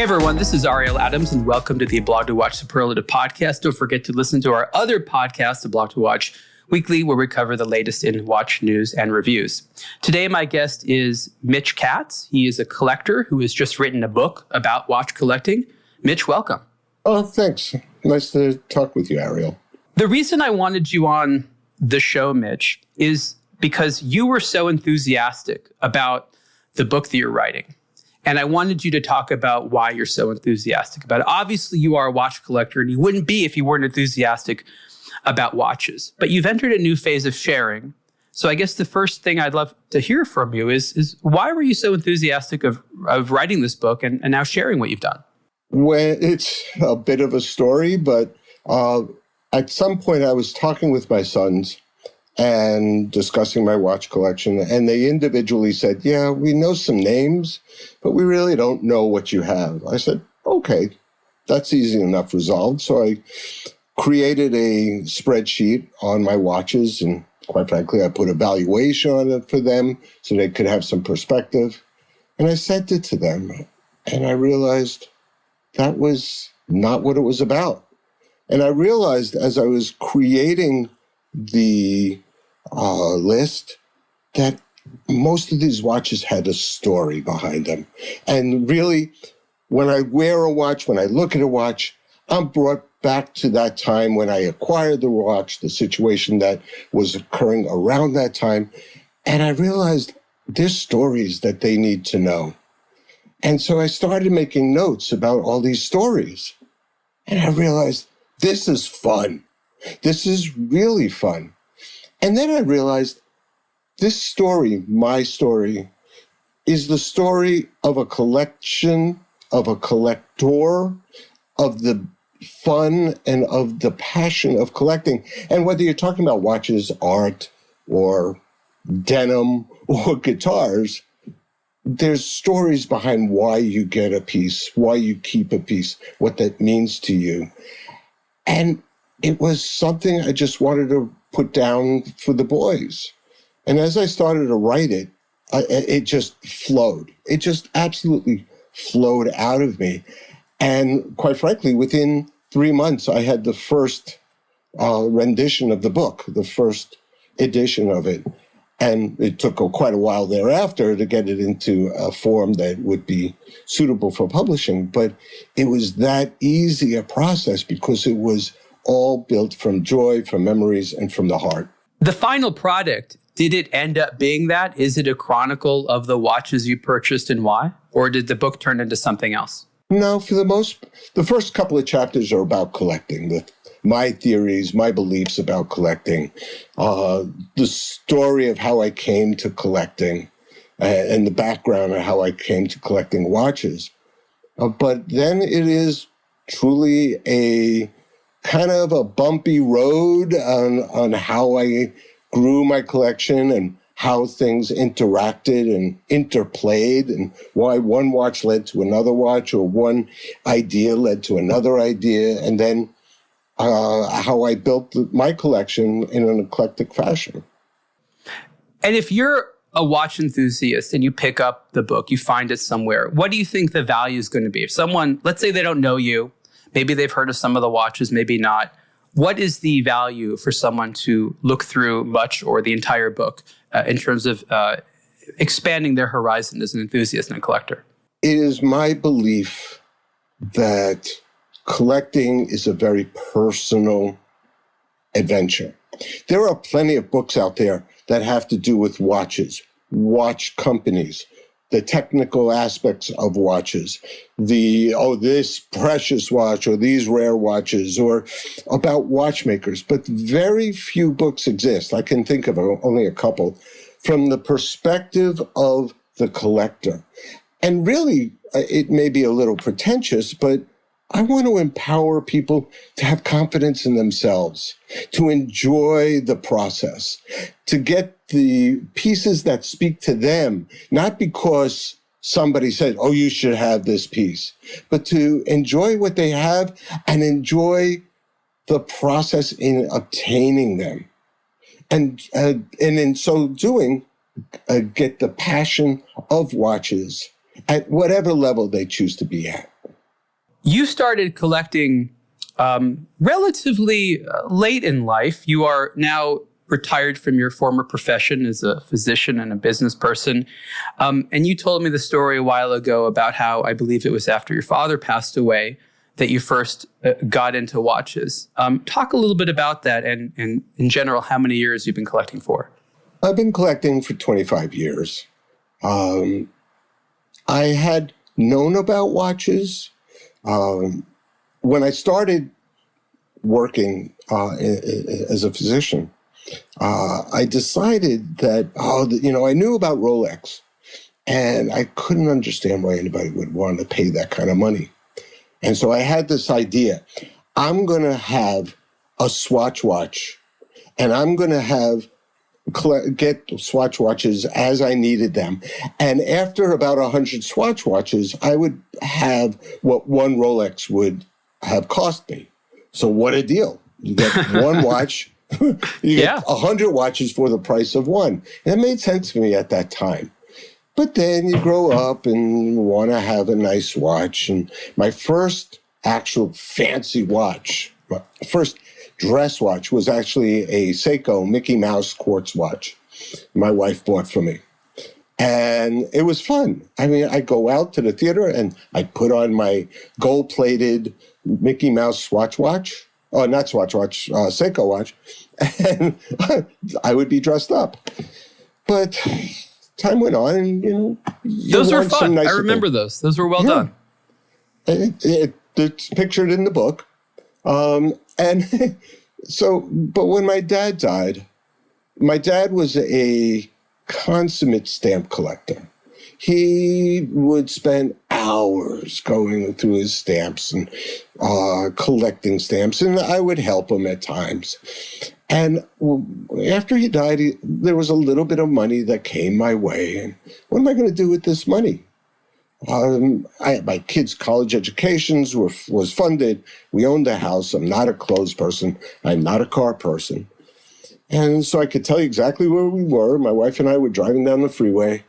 Everyone, this is Ariel Adams, and welcome to the aBlogtoWatch Superlative Podcast. Don't forget to listen to our other podcast, aBlogtoWatch Weekly, where we cover the latest in watch news and reviews. Today, my guest is Mitch Katz. He is a collector who has just written a book about watch collecting. Mitch, welcome. Oh, thanks. Nice to talk with you, Ariel. The reason I wanted you on the show, Mitch, is because you were so enthusiastic about the book that you're writing. And I wanted you to talk about why you're so enthusiastic about it. Obviously, you are a watch collector, and you wouldn't be if you weren't enthusiastic about watches. But you've entered a new phase of sharing. So I guess the first thing I'd love to hear from you is why were you so enthusiastic of writing this book and now sharing what you've done? Well, it's a bit of a story, but at some point I was talking with my sons and discussing my watch collection, and they individually said, yeah, we know some names, but we really don't know what you have. I said, okay, that's easy enough resolved. So I created a spreadsheet on my watches, and quite frankly, I put a valuation on it for them so they could have some perspective. And I sent it to them, and I realized that was not what it was about. And I realized as I was creating the list that most of these watches had a story behind them. And really, when I wear a watch, when I look at a watch, I'm brought back to that time when I acquired the watch, the situation that was occurring around that time. And I realized there's stories that they need to know. And so I started making notes about all these stories. And I realized this is fun. This is really fun. And then I realized this story, my story, is the story of a collection, of a collector, of the fun and of the passion of collecting. And whether you're talking about watches, art, or denim, or guitars, there's stories behind why you get a piece, why you keep a piece, what that means to you. And it was something I just wanted to put down for the boys. And as I started to write it, it just flowed. It just absolutely flowed out of me. And quite frankly, within 3 months, I had the first rendition of the book, the first edition of it. And it took quite a while thereafter to get it into a form that would be suitable for publishing. But it was that easy a process because it was all built from joy, from memories, and from the heart. The final product, did it end up being that? Is it a chronicle of the watches you purchased and why? Or did the book turn into something else? No, the first couple of chapters are about collecting, my theories, my beliefs about collecting, the story of how I came to collecting, and the background of how I came to collecting watches. But then it is truly a kind of a bumpy road on how I grew my collection and how things interacted and interplayed and why one watch led to another watch or one idea led to another idea. And then how I built my collection in an eclectic fashion. And if you're a watch enthusiast and you pick up the book, you find it somewhere, what do you think the value is going to be? If someone, let's say they don't know you, maybe they've heard of some of the watches, maybe not. What is the value for someone to look through much or the entire book in terms of expanding their horizon as an enthusiast and a collector? It is my belief that collecting is a very personal adventure. There are plenty of books out there that have to do with watches, watch companies, the technical aspects of watches, this precious watch or these rare watches, or about watchmakers. But very few books exist. I can think of only a couple from the perspective of the collector. And really, it may be a little pretentious, but I want to empower people to have confidence in themselves, to enjoy the process, to get the pieces that speak to them, not because somebody said, oh, you should have this piece, but to enjoy what they have and enjoy the process in obtaining them. And in so doing, get the passion of watches at whatever level they choose to be at. You started collecting relatively late in life. You are now retired from your former profession as a physician and a business person. And you told me the story a while ago about how, I believe it was after your father passed away, that you first got into watches. Talk a little bit about that and in general, how many years you've been collecting for. I've been collecting for 25 years. I had known about watches. When I started working as a physician, I decided that, I knew about Rolex, and I couldn't understand why anybody would want to pay that kind of money. And so I had this idea. I'm going to have a Swatch watch, and I'm going to get Swatch watches as I needed them. And after about 100 Swatch watches, I would have what one Rolex would have cost me. So what a deal. You get one watch, you get 100 watches for the price of one. And it made sense to me at that time. But then you grow up and want to have a nice watch. And my first actual fancy watch, my first dress watch, was actually a Seiko Mickey Mouse quartz watch my wife bought for me. And it was fun. I mean, I go out to the theater and I put on my gold-plated Mickey Mouse Swatch watch. Oh, not Swatch watch, Seiko watch. And I would be dressed up. But time went on, and those were fun. I remember those. Those were well done. It's pictured in the book. And so, but when my dad died, my dad was a consummate stamp collector. He would spend hours going through his stamps and collecting stamps, and I would help him at times. And after he died, there was a little bit of money that came my way. And what am I going to do with this money? My kids' college educations was funded. We owned a house. I'm not a clothes person. I'm not a car person. And so I could tell you exactly where we were. My wife and I were driving down the freeway.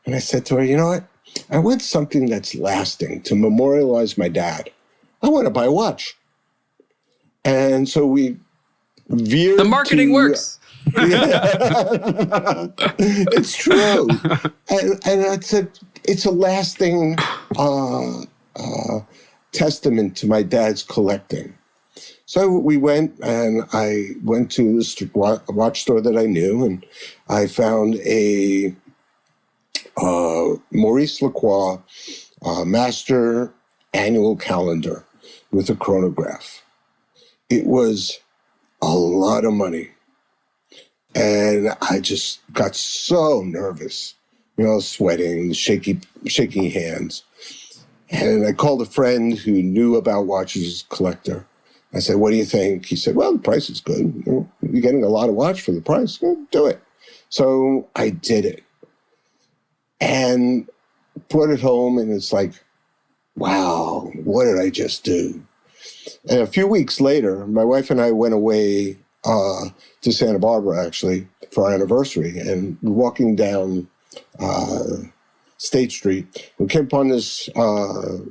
And I said to her, you know what? I want something that's lasting to memorialize my dad. I want to buy a watch. And so we veered. The marketing works. It's true. And I said, it's a lasting testament to my dad's collecting. So we went, and I went to a watch store that I knew, and I found a Maurice Lacroix master annual calendar with a chronograph. It was a lot of money. And I just got so nervous, sweating, shaking hands. And I called a friend who knew about watches, collector. I said, what do you think? He said, well, the price is good. You're getting a lot of watch for the price. Well, do it. So I did it and brought it home. And it's like, wow, what did I just do? And a few weeks later, my wife and I went away to Santa Barbara, actually, for our anniversary. And walking down State Street, we came upon this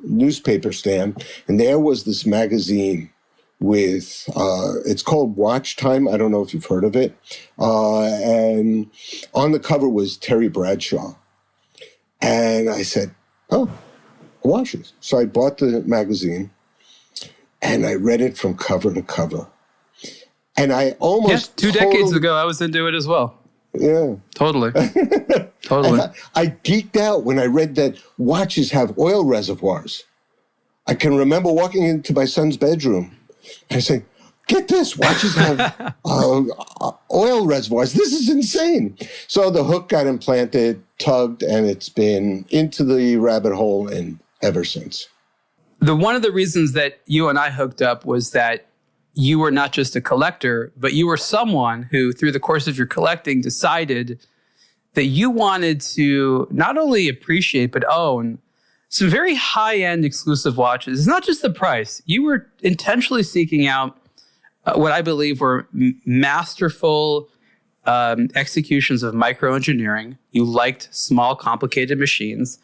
newspaper stand, and there was this magazine with, it's called Watch Time. I don't know if you've heard of it. And on the cover was Terry Bradshaw. And I said, oh, watches. So I bought the magazine, and I read it from cover to cover. And I almost 2 decades ago, I was into it as well. Yeah. Totally. Totally. I geeked out when I read that watches have oil reservoirs. I can remember walking into my son's bedroom and saying, get this, watches have oil reservoirs. This is insane. So the hook got implanted, tugged, and it's been into the rabbit hole and ever since. One of the reasons that you and I hooked up was that you were not just a collector, but you were someone who, through the course of your collecting, decided that you wanted to not only appreciate, but own some very high-end exclusive watches. It's not just the price. You were intentionally seeking out what I believe were masterful executions of microengineering. You liked small, complicated machines.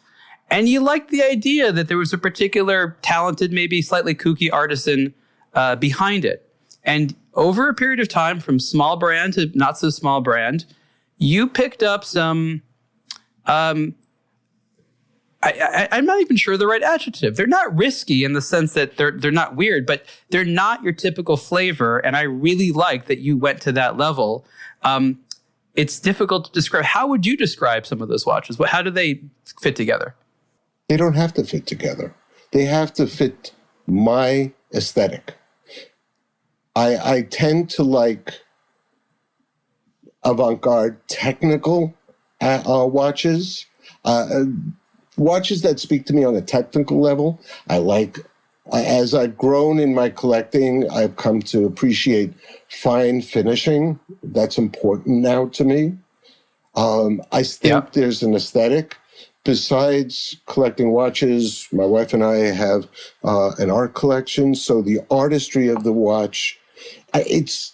And you liked the idea that there was a particular talented, maybe slightly kooky artisan behind it. And over a period of time, from small brand to not so small brand, you picked up some, I'm not even sure the right adjective. They're not risky in the sense that they're not weird, but they're not your typical flavor. And I really like that you went to that level. It's difficult to describe. How would you describe some of those watches? How do they fit together? They don't have to fit together. They have to fit my aesthetic. I tend to like avant-garde technical watches. Watches that speak to me on a technical level. I like, as I've grown in my collecting, I've come to appreciate fine finishing. That's important now to me. I think there's an aesthetic. Besides collecting watches, my wife and I have an art collection. So the artistry of the watch, it's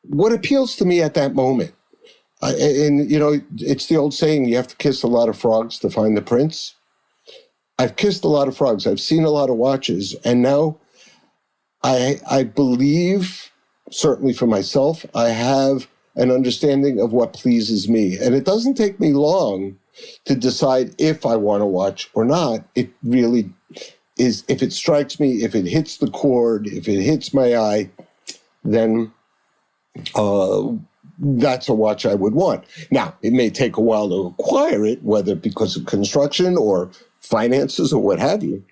what appeals to me at that moment. And, it's the old saying, you have to kiss a lot of frogs to find the prince. I've kissed a lot of frogs. I've seen a lot of watches. And now I believe, certainly for myself, I have an understanding of what pleases me. And it doesn't take me long to decide if I want to watch or not. It really is, if it strikes me, if it hits the chord, if it hits my eye, then that's a watch I would want. Now, it may take a while to acquire it, whether because of construction or finances or what have you.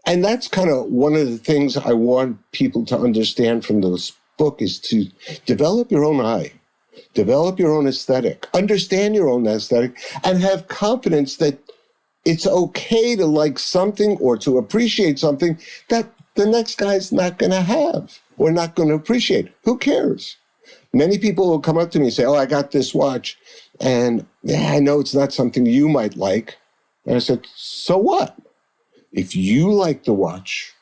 And that's kind of one of the things I want people to understand from this book is to develop your own eye, develop your own aesthetic, understand your own aesthetic, and have confidence that it's okay to like something or to appreciate something that the next guy's not going to have or not going to appreciate. Who cares? Many people will come up to me and say, oh, I got this watch, and I know it's not something you might like. And I said, so what? If you like the watch,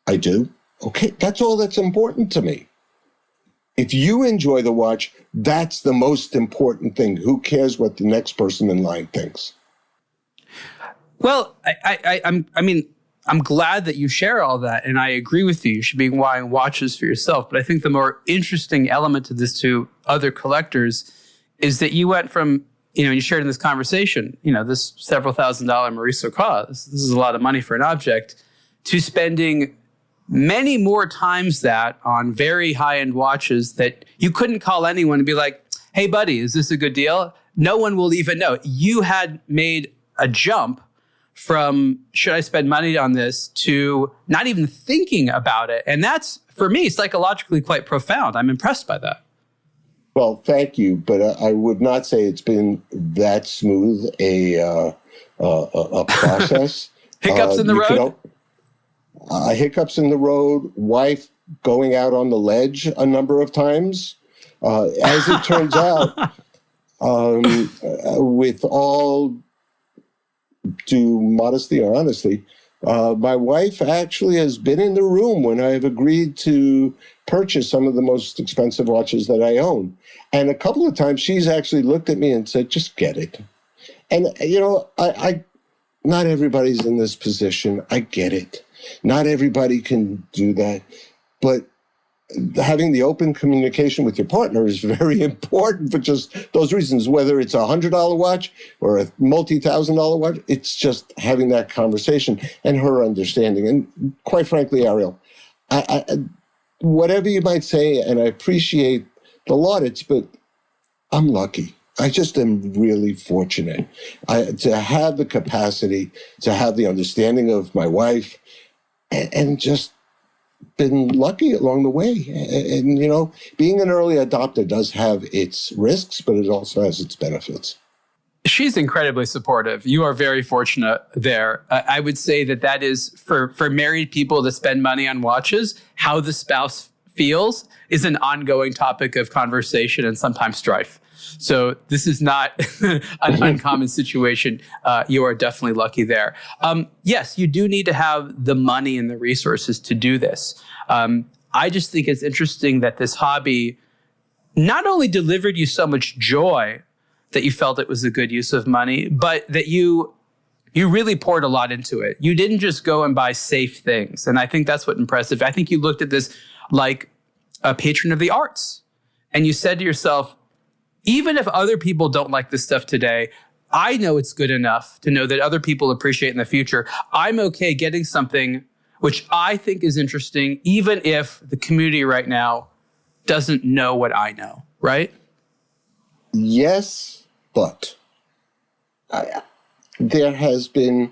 I do. Okay, that's all that's important to me. If you enjoy the watch, that's the most important thing. Who cares what the next person in line thinks? Well, I'm glad that you share all that, and I agree with you. You should be buying watches for yourself. But I think the more interesting element to this to other collectors is that you went from, you shared in this conversation, this several $1,000 Maurice O'Connor, this is a lot of money for an object, to spending many more times that on very high-end watches that you couldn't call anyone and be like, hey, buddy, is this a good deal? No one will even know. You had made a jump from should I spend money on this to not even thinking about it. And that's, for me, psychologically quite profound. I'm impressed by that. Well, thank you. But I would not say it's been that smooth a process. Hiccups in the road? Hiccups in the road, wife going out on the ledge a number of times. As it turns out, with all due modesty or honesty, my wife actually has been in the room when I have agreed to purchase some of the most expensive watches that I own. And a couple of times she's actually looked at me and said, just get it. And, I not everybody's in this position. I get it. Not everybody can do that. But having the open communication with your partner is very important for just those reasons, whether it's $100 watch or a multi-$1,000 watch. It's just having that conversation and her understanding. And quite frankly, Ariel, I whatever you might say, and I appreciate the laudits, but I'm lucky. I just am really fortunate to have the capacity, to have the understanding of my wife, and just been lucky along the way. And, being an early adopter does have its risks, but it also has its benefits. She's incredibly supportive. You are very fortunate there. I would say that is for married people to spend money on watches, how the spouse feels is an ongoing topic of conversation and sometimes strife. So this is not an uncommon situation. You are definitely lucky there. Yes, you do need to have the money and the resources to do this. I just think it's interesting that this hobby not only delivered you so much joy that you felt it was a good use of money, but that you You really poured a lot into it. You didn't just go and buy safe things. And I think that's what's impressive. I think you looked at this like a patron of the arts. And you said to yourself, even if other people don't like this stuff today, I know it's good enough to know that other people appreciate it in the future. I'm okay getting something which I think is interesting, even if the community right now doesn't know what I know, right? Yes, but there has been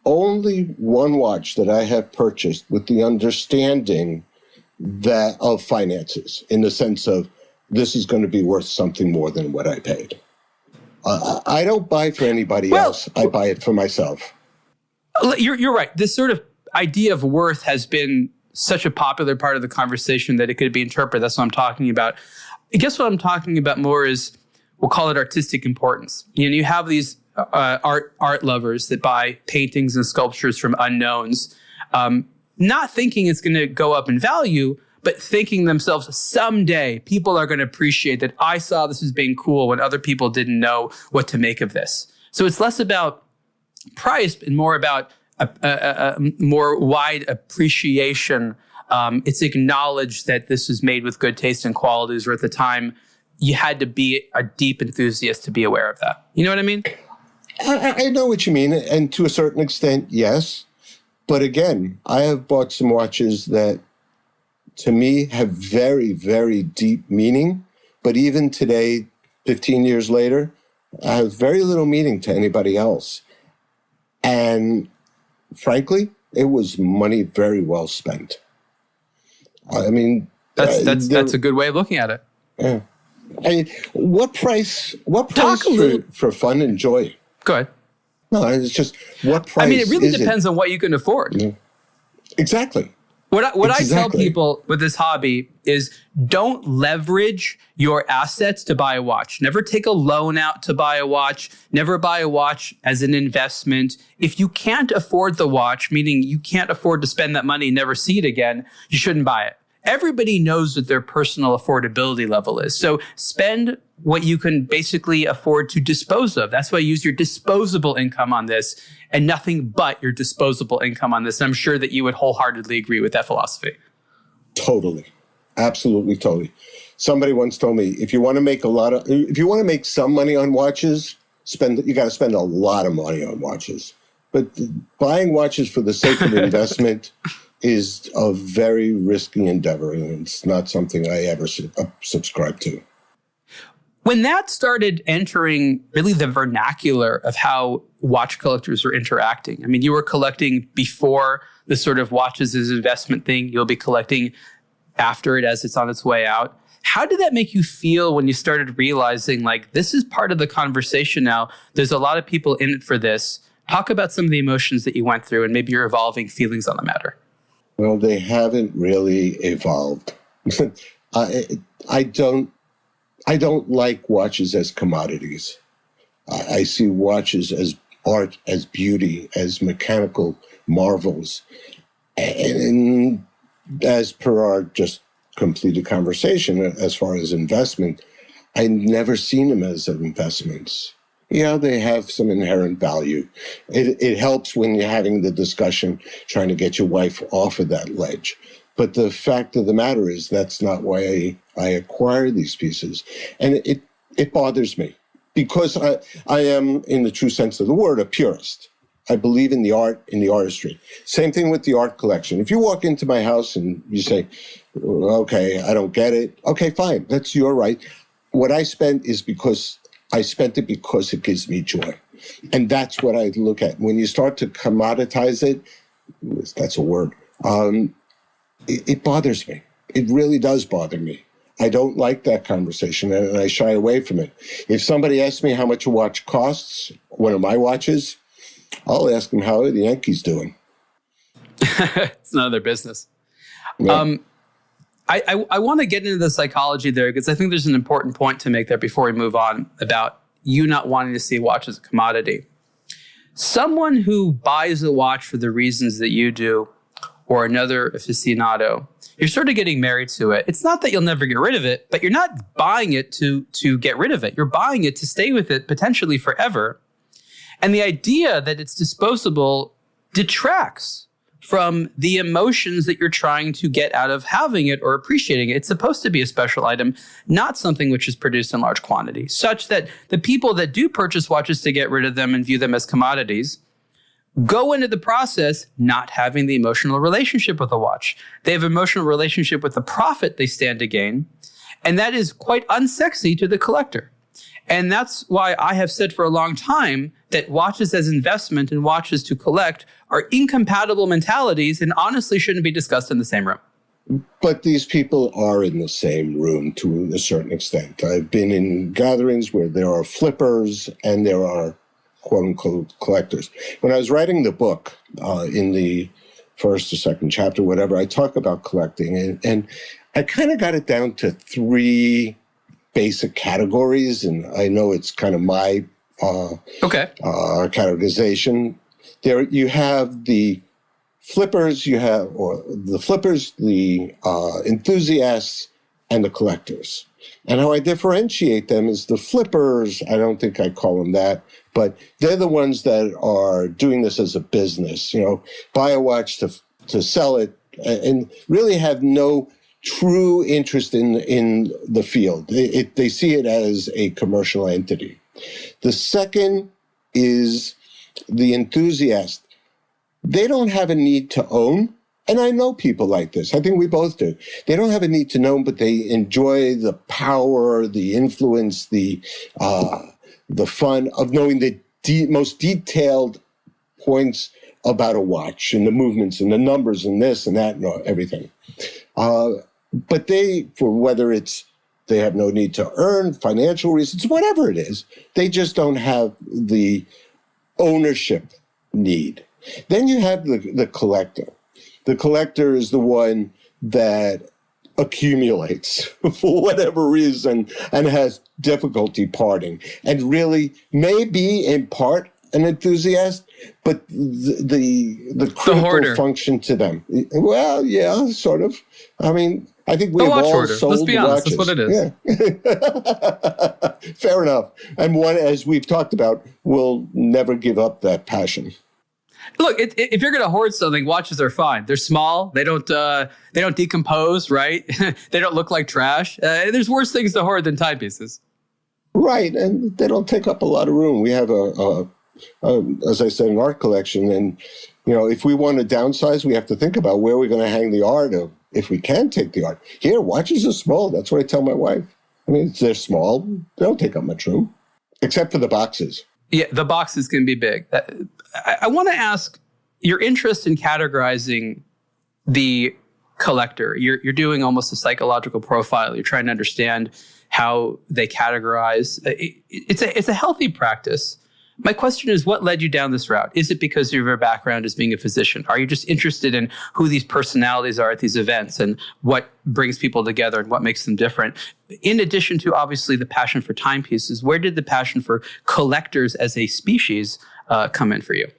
only one watch that I have purchased with the understanding that of finances, in the sense of this is going to be worth something more than what I paid. I don't buy for anybody else. I buy it for myself. You're right. This sort of idea of worth has been such a popular part of the conversation that it could be interpreted. That's what I'm talking about. I guess what I'm talking about more is, we'll call it artistic importance. You have these art lovers that buy paintings and sculptures from unknowns, not thinking it's going to go up in value, but thinking themselves, someday people are going to appreciate that I saw this as being cool when other people didn't know what to make of this. So it's less about price and more about a more wide appreciation. It's acknowledged that this is made with good taste and qualities, where at the time you had to be a deep enthusiast to be aware of that. You know what I mean? I know what you mean. And to a certain extent, yes. But again, I have bought some watches that to me have very, very deep meaning. But even today, 15 years later, have very little meaning to anybody else. And frankly, it was money very well spent. I mean, that's a good way of looking at it. Yeah. I mean, what price for fun and joy? Go ahead. No, it's just what price. I mean, it really depends on what you can afford. Yeah. Exactly. What I tell people with this hobby is, don't leverage your assets to buy a watch. Never take a loan out to buy a watch. Never buy a watch as an investment. If you can't afford the watch, meaning you can't afford to spend that money and never see it again, you shouldn't buy it. Everybody knows what their personal affordability level is. So spend what you can basically afford to dispose of. That's why you use your disposable income on this and nothing but your disposable income on this. And I'm sure that you would wholeheartedly agree with that philosophy. Totally. Absolutely. Totally. Somebody once told me, if you want to make some money on watches, you got to spend a lot of money on watches. But buying watches for the sake of investment is a very risky endeavor, and it's not something I ever subscribe to. When that started entering really the vernacular of how watch collectors are interacting, I mean, you were collecting before the sort of watches as investment thing. You'll be collecting after it as it's on its way out. How did that make you feel when you started realizing, like, this is part of the conversation now? There's a lot of people in it for this. Talk about some of the emotions that you went through and maybe your evolving feelings on the matter. Well, they haven't really evolved. I don't like watches as commodities. I see watches as art, as beauty, as mechanical marvels. And as per our just completed conversation, as far as investment, I've never seen them as investments. Yeah, they have some inherent value. It helps when you're having the discussion, trying to get your wife off of that ledge. But the fact of the matter is that's not why I acquire these pieces. And it bothers me because I am, in the true sense of the word, a purist. I believe in the art, in the artistry. Same thing with the art collection. If you walk into my house and you say, okay, I don't get it. Okay, fine. That's your right. What I spent is because I spent it because it gives me joy. And that's what I look at. When you start to commoditize it, if that's a word, it bothers me. It really does bother me. I don't like that conversation, and I shy away from it. If somebody asks me how much a watch costs, one of my watches, I'll ask them, how are the Yankees doing? It's none of their business. Yeah. I want to get into the psychology there because I think there's an important point to make there before we move on about you not wanting to see a watch as a commodity. Someone who buys a watch for the reasons that you do, or another aficionado, you're sort of getting married to it. It's not that you'll never get rid of it, but you're not buying it to get rid of it. You're buying it to stay with it potentially forever. And the idea that it's disposable detracts from the emotions that you're trying to get out of having it or appreciating it. It's supposed to be a special item, not something which is produced in large quantity, such that the people that do purchase watches to get rid of them and view them as commodities go into the process not having the emotional relationship with the watch. They have an emotional relationship with the profit they stand to gain, and that is quite unsexy to the collector. And that's why I have said for a long time that watches as investment and watches to collect are incompatible mentalities and honestly shouldn't be discussed in the same room. But these people are in the same room to a certain extent. I've been in gatherings where there are flippers and there are quote-unquote collectors. When I was writing the book, in the first or second chapter, whatever, I talk about collecting. And I kind of got it down to three basic categories, and I know it's kind of my categorization. There you have the flippers, the enthusiasts, and the collectors. And how I differentiate them is the flippers, I don't think I call them that, but they're the ones that are doing this as a business, buy a watch to sell it and really have no true interest in the field. They see it as a commercial entity. The second is the enthusiast. They don't have a need to own, and I know people like this. I think we both do. They don't have a need to know, but they enjoy the power, the influence, the fun of knowing the most detailed points about a watch and the movements and the numbers and this and that and everything. But for whether it's they have no need to earn, financial reasons, whatever it is, they just don't have the ownership need. Then you have the collector. The collector is the one that accumulates for whatever reason and has difficulty parting, and really may be in part an enthusiast, but the critical function to them. Well, yeah, sort of. I mean, I think we've all hoarder. sold Let's be honest, watches. that's what it is. Yeah. Fair enough. And one, as we've talked about, will never give up that passion. Look, if you're going to hoard something, watches are fine. They're small. They don't decompose, right? They don't look like trash. There's worse things to hoard than timepieces. Right, and they don't take up a lot of room. We have as I said, an art collection, and if we want to downsize, we have to think about where we're going to hang the art, or if we can take the art. Here, watches are small. That's what I tell my wife. I mean, they're small. They don't take up much room, except for the boxes. Yeah, the boxes can be big. I want to ask your interest in categorizing the collector. You're doing almost a psychological profile. You're trying to understand how they categorize. It's a healthy practice. My question is, what led you down this route? Is it because of your background as being a physician? Are you just interested in who these personalities are at these events and what brings people together and what makes them different? In addition to, obviously, the passion for timepieces, where did the passion for collectors as a species come in for you?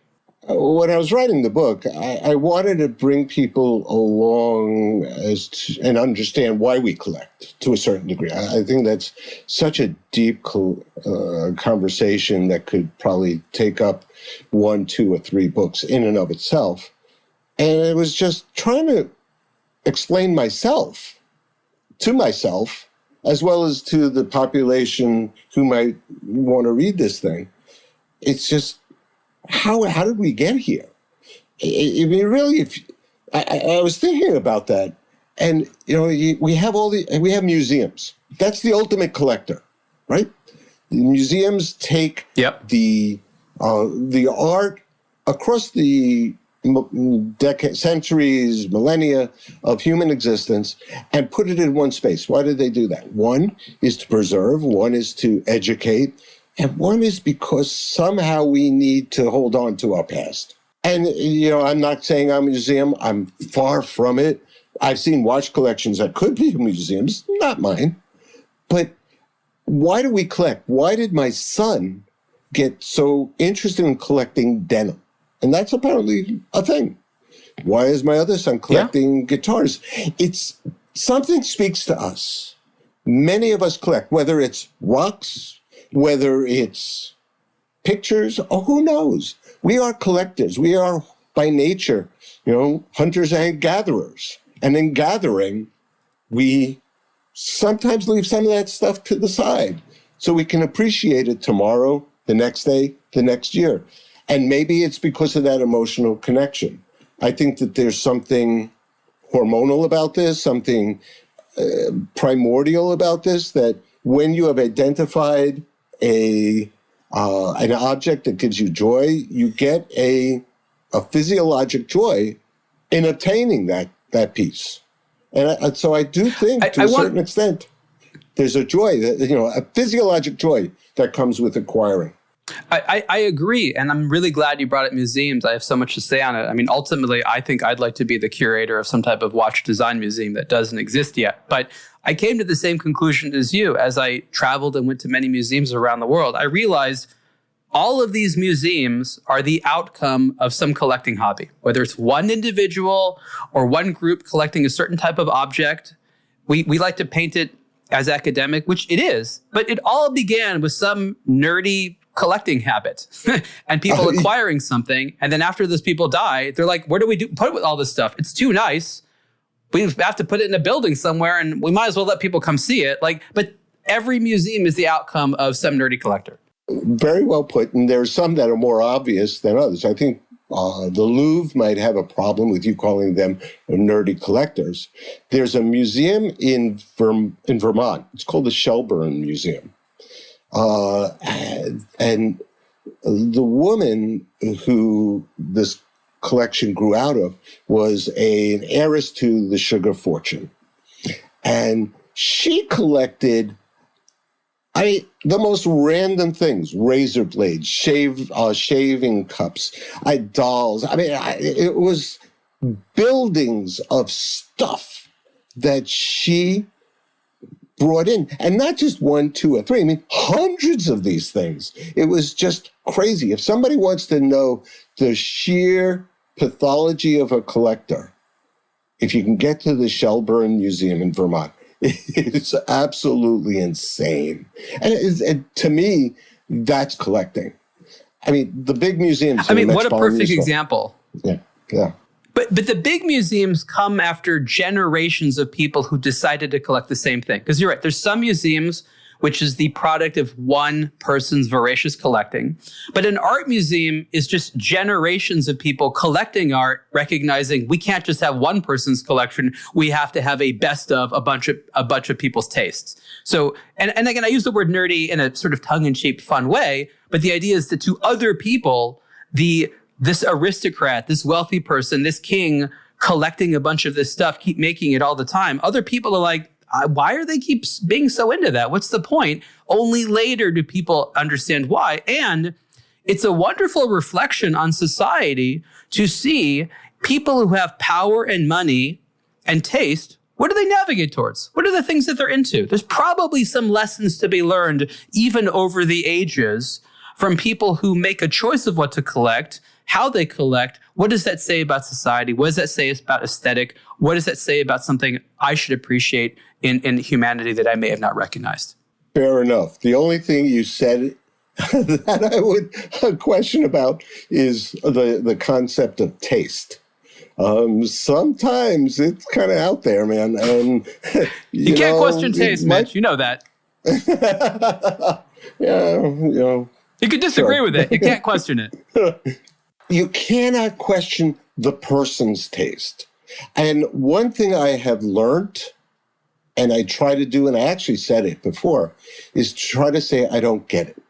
When I was writing the book, I wanted to bring people along and understand why we collect to a certain degree. I think that's such a deep conversation that could probably take up 1, 2, or 3 books in and of itself. And it was just trying to explain myself to myself, as well as to the population who might want to read this thing. It's just, how did we get here? I mean, really, I was thinking about that, and we have museums. That's the ultimate collector, right? The museums take the art across the centuries, millennia of human existence, and put it in one space. Why did they do that? One is to preserve. One is to educate. And one is because somehow we need to hold on to our past. And, I'm not saying I'm a museum. I'm far from it. I've seen watch collections that could be museums, not mine. But why do we collect? Why did my son get so interested in collecting denim? And that's apparently a thing. Why is my other son collecting guitars? It's something speaks to us. Many of us collect, whether it's rocks, whether it's pictures, or who knows? We are collectors. We are by nature, hunters and gatherers. And in gathering, we sometimes leave some of that stuff to the side so we can appreciate it tomorrow, the next day, the next year. And maybe it's because of that emotional connection. I think that there's something hormonal about this, something primordial about this, that when you have identified an object that gives you joy, you get a physiologic joy in obtaining that piece. And so I do think, to a certain extent, there's a joy, a physiologic joy that comes with acquiring. I agree. And I'm really glad you brought up museums. I have so much to say on it. I mean, ultimately, I think I'd like to be the curator of some type of watch design museum that doesn't exist yet. But I came to the same conclusion as you. As I traveled and went to many museums around the world, I realized all of these museums are the outcome of some collecting hobby, whether it's one individual or one group collecting a certain type of object. We like to paint it as academic, which it is, but it all began with some nerdy collecting habit and people acquiring something. And then after those people die, they're like, where do we put it with all this stuff? It's too nice. We have to put it in a building somewhere and we might as well let people come see it. But every museum is the outcome of some nerdy collector. Very well put. And there's some that are more obvious than others. I think the Louvre might have a problem with you calling them nerdy collectors. There's a museum in Vermont. It's called the Shelburne Museum. And the woman who this collection grew out of was an heiress to the sugar fortune. And she collected the most random things: razor blades, shaving cups, dolls. It was buildings of stuff that she brought in, and not just 1, 2, or 3. I mean, hundreds of these things. It was just crazy. If somebody wants to know the sheer pathology of a collector, if you can get to the Shelburne Museum in Vermont, it's absolutely insane. And to me, that's collecting. I mean, the big museums. What a perfect example. Yeah. But the big museums come after generations of people who decided to collect the same thing. Because you're right, there's some museums which is the product of one person's voracious collecting. But an art museum is just generations of people collecting art, recognizing we can't just have one person's collection. We have to have a best of a bunch of people's tastes. So, and again, I use the word nerdy in a sort of tongue-in-cheek, fun way, but the idea is that to other people, this aristocrat, this wealthy person, this king collecting a bunch of this stuff, keep making it all the time. Other people are like, why are they keep being so into that? What's the point? Only later do people understand why. And it's a wonderful reflection on society to see people who have power and money and taste. What do they navigate towards? What are the things that they're into? There's probably some lessons to be learned even over the ages from people who make a choice of what to collect, how they collect. What does that say about society? What does that say about aesthetic? What does that say about something I should appreciate in humanity that I may have not recognized? Fair enough. The only thing you said that I would question about is the concept of taste. Sometimes it's kind of out there, man. And you can't question taste, Mitch. You know that. Yeah, You could disagree with it. You can't question it. You cannot question the person's taste. And one thing I have learned, and I try to do, and I actually said it before, is try to say, I don't get it.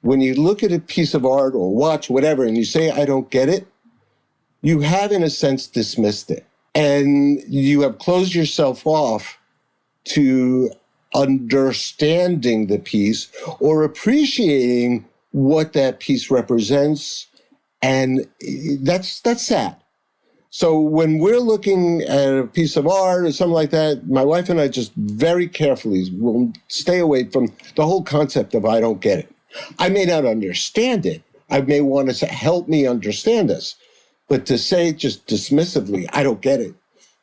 When you look at a piece of art or watch, whatever, and you say, I don't get it, you have, in a sense, dismissed it. And you have closed yourself off to understanding the piece or appreciating what that piece represents. And that's sad. So when we're looking at a piece of art or something like that, my wife and I just very carefully will stay away from the whole concept of I don't get it. I may not understand it. I may want to say, help me understand this. But to say just dismissively, I don't get it,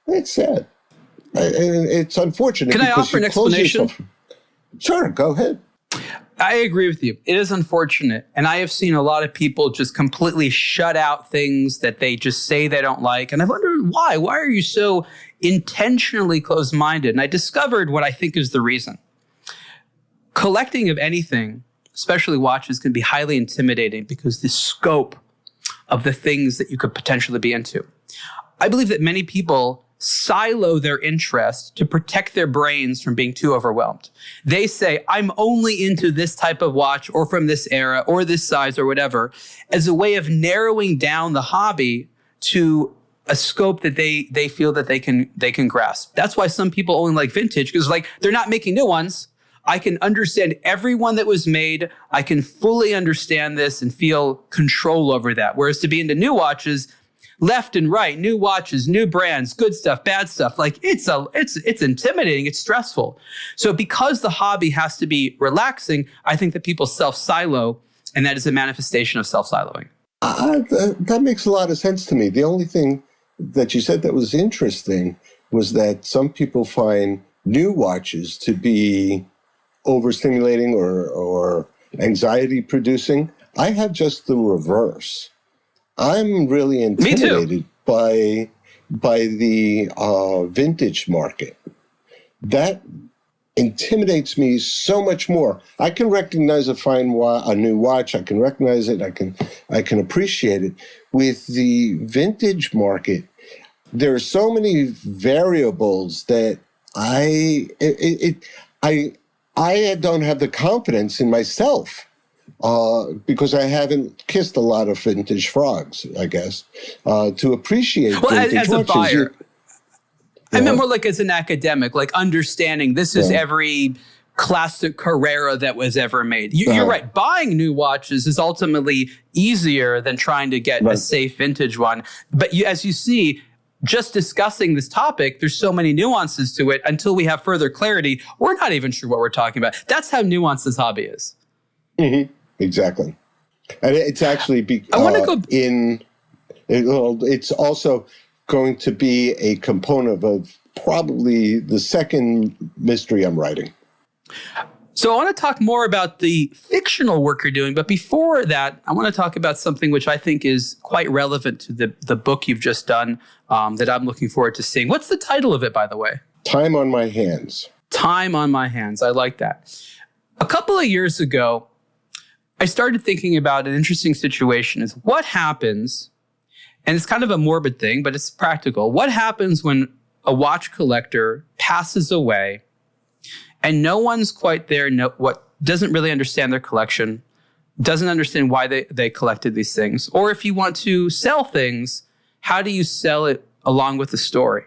it's sad. It's unfortunate. Can I offer an explanation? Sure, go ahead. I agree with you. It is unfortunate. And I have seen a lot of people just completely shut out things that they just say they don't like. And I've wondered why. Why are you so intentionally closed-minded? And I discovered what I think is the reason. Collecting of anything, especially watches, can be highly intimidating because the scope of the things that you could potentially be into. I believe that many people silo their interest to protect their brains from being too overwhelmed. They say, I'm only into this type of watch or from this era or this size or whatever, as a way of narrowing down the hobby to a scope that they feel that they can grasp. That's why some people only like vintage, because they're not making new ones. I can understand every one that was made. I can fully understand this and feel control over that. Whereas to be into new watches, left and right, new watches, new brands, good stuff, bad stuff. It's intimidating. It's stressful. So because the hobby has to be relaxing, I think that people self-silo, and that is a manifestation of self-siloing. That makes a lot of sense to me. The only thing that you said that was interesting was that some people find new watches to be overstimulating or anxiety producing. I have just the reverse. I'm really intimidated by the vintage market. That intimidates me so much more. I can recognize a new watch. I can recognize it. I can appreciate it. With the vintage market, there are so many variables that I don't have the confidence in myself. Because I haven't kissed a lot of vintage frogs, I guess, to appreciate vintage as a watches. buyer, I meant more like as an academic, like understanding this is every classic Carrera that was ever made. You're right. Buying new watches is ultimately easier than trying to get a safe vintage one. But as you see, just discussing this topic, there's so many nuances to it. Until we have further clarity, we're not even sure what we're talking about. That's how nuanced this hobby is. Mm-hmm. Exactly. And it's actually it's also going to be a component of probably the second mystery I'm writing. So I want to talk more about the fictional work you're doing. But before that, I want to talk about something which I think is quite relevant to the book you've just done that I'm looking forward to seeing. What's the title of it, by the way? Time on My Hands. Time on My Hands. I like that. A couple of years ago, I started thinking about an interesting situation is what happens, and it's kind of a morbid thing, but it's practical. What happens when a watch collector passes away and no one's quite there, doesn't really understand their collection, doesn't understand why they collected these things? Or if you want to sell things, how do you sell it along with the story?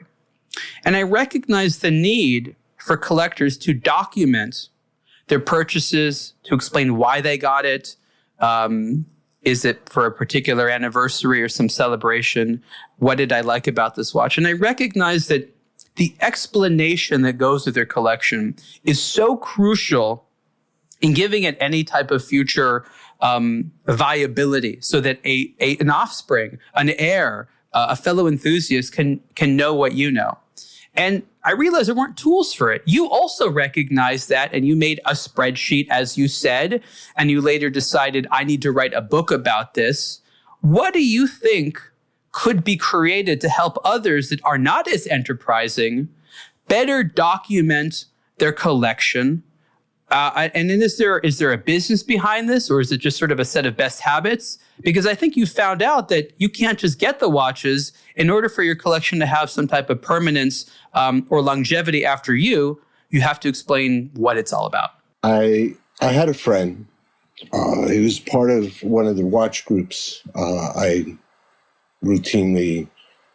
And I recognize the need for collectors to document their purchases, to explain why they got it. Is it for a particular anniversary or some celebration? What did I like about this watch? And I recognize that the explanation that goes with their collection is so crucial in giving it any type of future viability, so that an offspring, an heir, a fellow enthusiast can know what you know. And I realized there weren't tools for it. You also recognized that, and you made a spreadsheet, as you said, and you later decided, I need to write a book about this. What do you think could be created to help others that are not as enterprising better document their collection? And then is there a business behind this, or is it just sort of a set of best habits? Because I think you found out that you can't just get the watches. In order for your collection to have some type of permanence or longevity after you have to explain what it's all about. I had a friend. He was part of one of the watch groups I routinely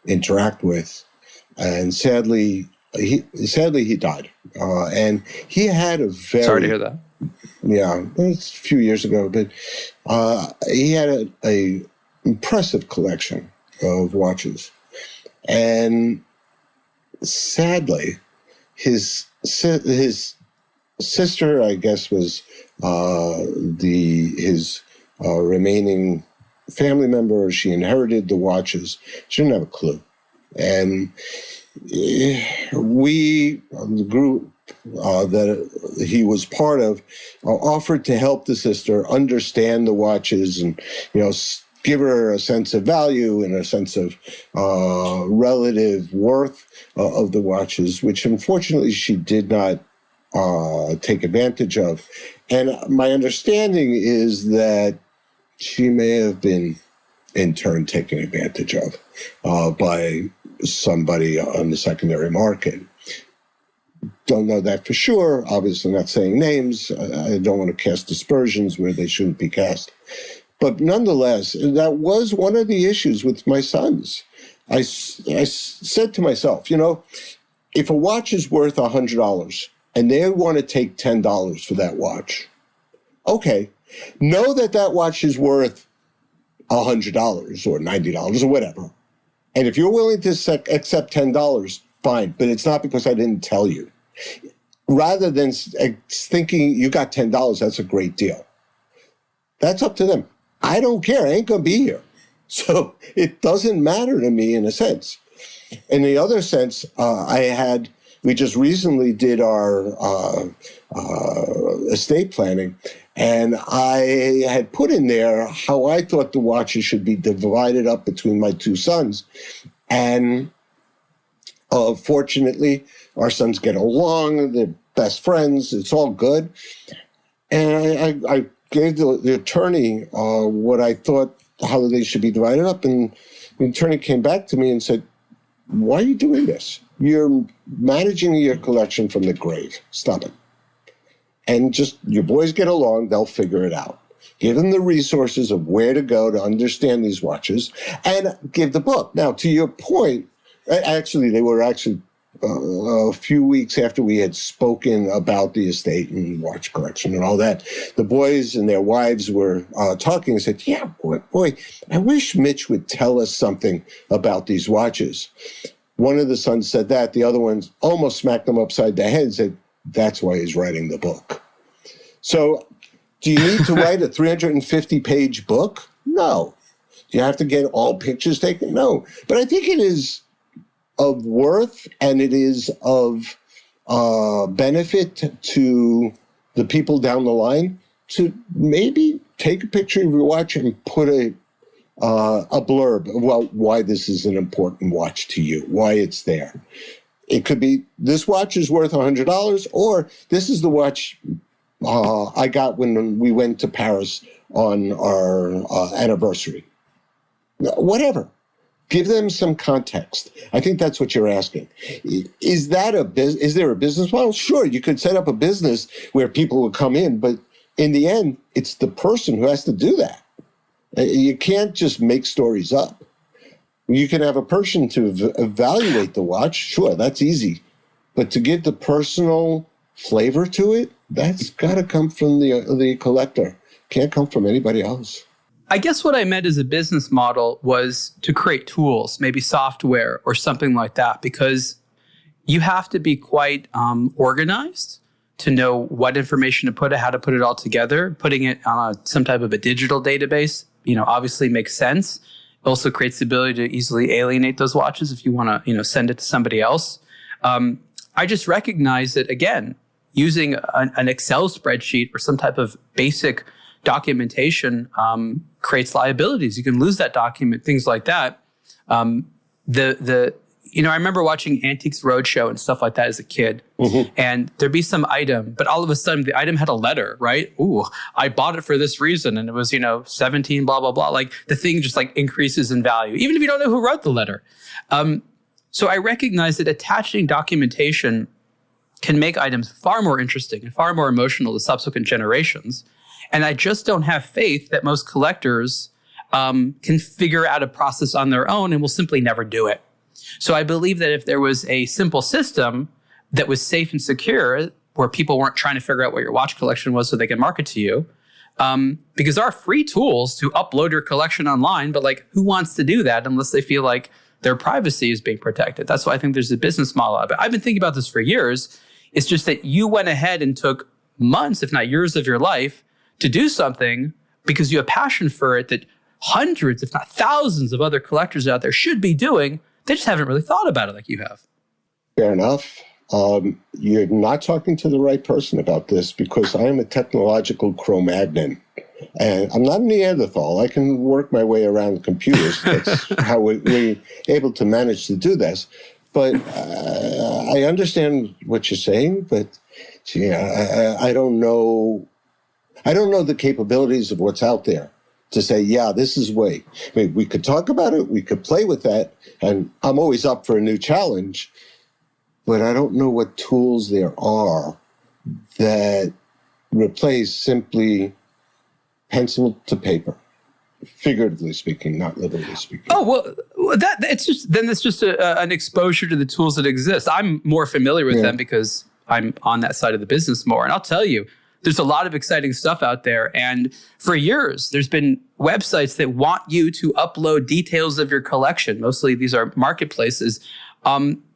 interact with, and sadly he died. And he had a very... Sorry to hear that. Yeah, it's a few years ago, but he had a impressive collection of watches. And sadly, his sister, I guess, was his remaining family member. She inherited the watches. She didn't have a clue. And the group that he was part of offered to help the sister understand the watches and, give her a sense of value and a sense of relative worth of the watches, which unfortunately she did not take advantage of. And my understanding is that she may have been in turn taken advantage of by somebody on the secondary market. Don't know that for sure. Obviously not saying names. I don't want to cast aspersions where they shouldn't be cast. But nonetheless, that was one of the issues with my sons. I said to myself, if a watch is worth $100 and they want to take $10 for that watch, okay, know that watch is worth $100 or $90 or whatever. And if you're willing to accept $10, fine, but it's not because I didn't tell you. Rather than thinking you got $10, that's a great deal. That's up to them. I don't care. I ain't going to be here. So it doesn't matter to me in a sense. In the other sense, we just recently did our estate planning, and I had put in there how I thought the watches should be divided up between my two sons. And fortunately, our sons get along. They're best friends. It's all good. And I gave the attorney what I thought, how they should be divided up. And the attorney came back to me and said, why are you doing this? You're managing your collection from the grave. Stop it. And just your boys get along. They'll figure it out. Give them the resources of where to go to understand these watches and give the book. Now, to your point, they were a few weeks after we had spoken about the estate and watch collection and all that. The boys and their wives were talking and said, yeah, boy, I wish Mitch would tell us something about these watches. One of the sons said that. The other one almost smacked them upside the head and said, that's why he's writing the book. So do you need to write a 350-page book? No. Do you have to get all pictures taken? No. But I think it is of worth and it is of benefit to the people down the line to maybe take a picture of your watch and put a blurb of why this is an important watch to you, why it's there. It could be this watch is worth $100, or this is the watch I got when we went to Paris on our anniversary. Whatever. Give them some context. I think that's what you're asking. Is there a business model? Sure, you could set up a business where people will come in, but in the end, it's the person who has to do that. You can't just make stories up. You can have a person to evaluate the watch. Sure, that's easy. But to give the personal flavor to it, that's got to come from the collector. Can't come from anybody else. I guess what I meant as a business model was to create tools, maybe software or something like that, because you have to be quite organized to know what information to put, how to put it all together. Putting it on some type of a digital database, obviously makes sense. It also creates the ability to easily alienate those watches if you want to, send it to somebody else. I just recognize that, again, using an Excel spreadsheet or some type of basic documentation creates liabilities. You can lose that document, things like that. I remember watching Antiques Roadshow and stuff like that as a kid. Mm-hmm. And there'd be some item, but all of a sudden the item had a letter, right? Ooh, I bought it for this reason. And it was, 17, blah, blah, blah. Like the thing just increases in value, even if you don't know who wrote the letter. So I recognize that attaching documentation can make items far more interesting and far more emotional to subsequent generations. And I just don't have faith that most collectors can figure out a process on their own and will simply never do it. So I believe that if there was a simple system that was safe and secure, where people weren't trying to figure out what your watch collection was so they can market to you, because there are free tools to upload your collection online, but who wants to do that unless they feel like their privacy is being protected? That's why I think there's a business model of it. I've been thinking about this for years. It's just that you went ahead and took months, if not years of your life to do something because you have passion for it that hundreds, if not thousands of other collectors out there should be doing. They just haven't really thought about it like you have. Fair enough. You're not talking to the right person about this, because I am a technological Cro-Magnon. And I'm not a Neanderthal. I can work my way around computers. That's how we're able to manage to do this. But I understand what you're saying, but I don't know. I don't know the capabilities of what's out there to say, yeah, this is way. I mean, we could talk about it. We could play with that. And I'm always up for a new challenge. But I don't know what tools there are that replace simply pencil to paper, figuratively speaking, not literally speaking. Oh, well, it's just an exposure to the tools that exist. I'm more familiar with them because I'm on that side of the business more. And I'll tell you, there's a lot of exciting stuff out there. And for years, there's been websites that want you to upload details of your collection. Mostly these are marketplaces,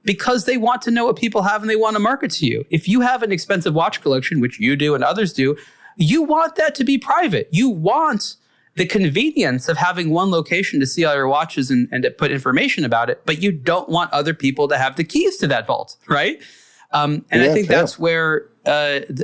because they want to know what people have and they want to market to you. If you have an expensive watch collection, which you do and others do, you want that to be private. You want the convenience of having one location to see all your watches and to put information about it, but you don't want other people to have the keys to that vault, right? I think that's where